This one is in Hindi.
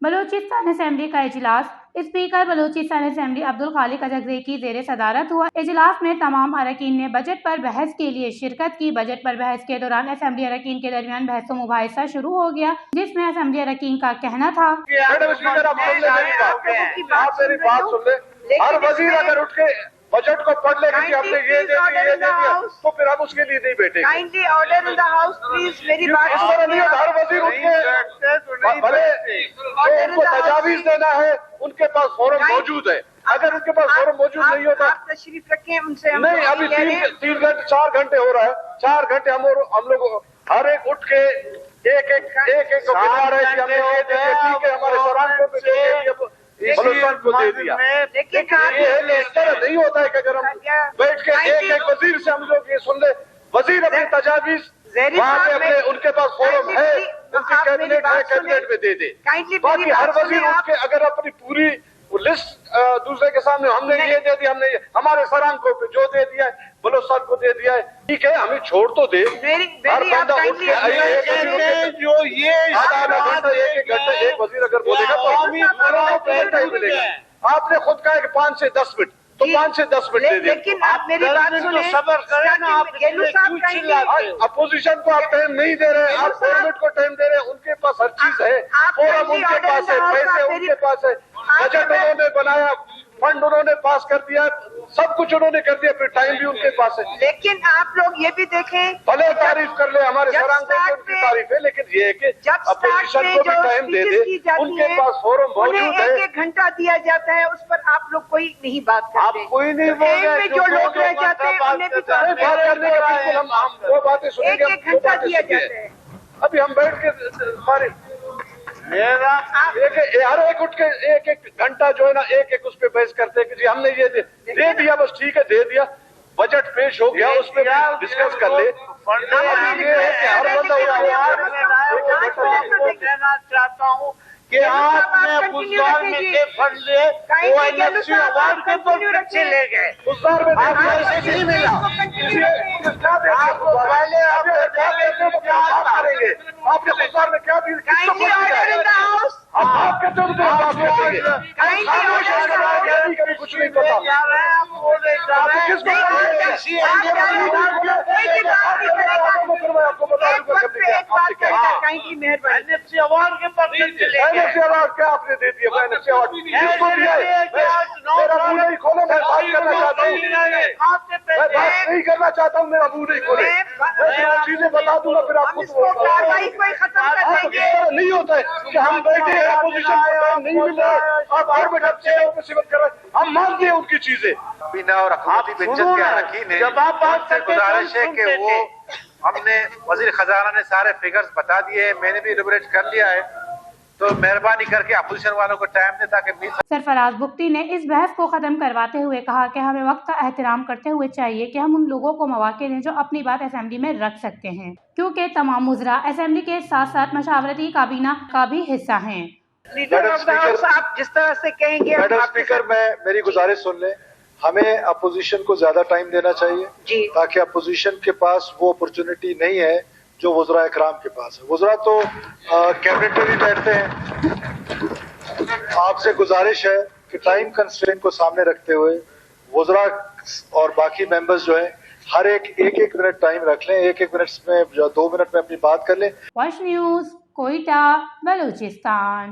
बलूचिस्तान असेंबली का इजलास। स्पीकर बलूचिस्तान असेंबली अब्दुल खालिक अजहरी की ज़ेर सदारत हुआ इजलास में तमाम अरकान ने बजट पर बहस के लिए शिरकत की। बजट पर बहस के दौरान असेंबली अरकान के दरमियान बहस व मुबाहिसा शुरू हो गया, जिसमें असेंबली अरकान का कहना था हर वजीर अगर उठ के बजट को पढ़ लेगा कि हमने ये दे दिया तो फिर हम उसके लिए नहीं बैठेंगे। Kindly order in the house please. मेरी बात इस तरह नहीं होता। हर वजीर उठ के भले जो उनको तजावीज देना है उनके पास फोरम मौजूद है। अगर उनके पास फोरम मौजूद नहीं होता आप तशरीफ रखें उनसे। नहीं, अभी 3 घंटे 4 घंटे हो रहा है। 4 घंटे हम लोग हर एक उठ के एक को गिना रहे कि हमने ये दे दिया, ठीक है, हमारे सराहना को दे दिया। लेकिन ये इस तरह नहीं होता है कि अगर हम बैठ के एक वजीर से हम लोग ये सुन ले, वजीर अपनी तजावीज वहाँ पे अपने उनके पास फोरम है, उनकी कैबिनेट है, कैबिनेट में दे दे। बाकी हर वजीर उठ के अगर अपनी पूरी लिस्ट दूसरे के सामने हमने ये दे दिया, हमने हमारे सरांग को जो दे दिया है बलोचिस्तान को दे दिया है, ठीक है, हमें छोड़ तो दे। हर बंदा उठ के जो ये एक वजीर अगर बोलेगा तो मिलेगा। आपने खुद कहा कि 5 से 10 मिनट, तो 5 से 10 मिनट दे दिया। लेकिन आप मेरी बात सुने, सबर करें ना। आप अपोजिशन को आप टाइम नहीं दे रहे, आप गवर्नमेंट को टाइम दे रहे हैं। उनके पास हर चीज है, फोरम उनके पास है, पैसे उनके पास है, बजट उन्होंने बनाया, फंड उन्होंने पास कर दिया, सब कुछ उन्होंने कर दिया, फिर टाइम भी उनके पास है। लेकिन आप लोग ये भी देखें, भले तारीफ कर ले, हमारे सरांग को उनकी तारीफ है, लेकिन ये है कि अपोजिशन को भी टाइम दे दे, उनके पास फोरम मौजूद है। 1 घंटा दिया जाता है, उस पर आप लोग कोई नहीं बात करते। आप कोई नहीं बोल रहे, जो लोग रह जाते हैं उन्हें भी बात करने के बिल्कुल हम वो बातें सुनेंगे। 1 घंटा दिया जाता है। अभी हम बैठ के हमारे हर एक उठ के एक घंटा जो है ना एक उस पे बहस करते हैं कि जी हमने ये दे दिया, बस ठीक है, दे दिया, बजट पेश हो गया, उस पर डिस्कस कर ले। हर बंदा कहना चाहता हूँ कि आपने गुजरात में के फंड ले ONFC अवार्ड के पर चले गए। गुजरात में नहीं मिला, आपको पहले करेंगे। आपने गुजरात में क्या दी? आप कहते कभी कुछ नहीं पता। आपको बता NFC अवार्ड के पर अवार्ड क्या आपने दे दिया? NFC अवार्ड किसको दिया है? मेरा मुंह नहीं खोले, मैं बात करना चाहता हूँ। मैं बात नहीं करना चाहता हूँ, मेरा मुंह नहीं खोले, मैं चीजें बता दूंगा, फिर आप खुद नहीं होता है कि हम बैठे अपोजिशन को टाइम नहीं मिल रहा है, आप हर बैठा सिमत कर रहे हैं, हम मानते हैं उनकी चीजें। बिना और अखबारी बेइज्जत के अरकान है, जब आपसे गुजारिश है कि वो हमने वजीर खजाना ने सारे फिगर्स बता दिए हैं, मैंने भी इलैबोरेट कर लिया है, तो मेहरबानी करके अपोजिशन वालों को टाइम दे ताकि सरफराज बुख्ती ने इस बहस को खत्म करवाते हुए कहा कि हमें वक्त का एहतराम करते हुए चाहिए कि हम उन लोगों को मौके दें जो अपनी बात असेंबली में रख सकते हैं, क्योंकि तमाम मुजरा असेंबली के साथ साथ मशावरती काबीना का भी हिस्सा हैं। आप जिस तरह से कहेंगे। मैडम स्पीकर, मेरी गुजारिश सुन लें, हमें अपोजिशन को ज्यादा टाइम देना चाहिए ताकि अपोजिशन के पास वो अपॉर्चुनिटी नहीं है जो वज़रा इकराम के पास है। वज़रा तो कैबिनेट में भी बैठते हैं। आपसे गुजारिश है कि टाइम कंस्ट्रेंट को सामने रखते हुए वज़रा और बाकी मेंबर्स जो है हर एक मिनट टाइम रख लें, 1 मिनट में या 2 मिनट में अपनी बात कर लें। Watch news, Quetta, Balochistan.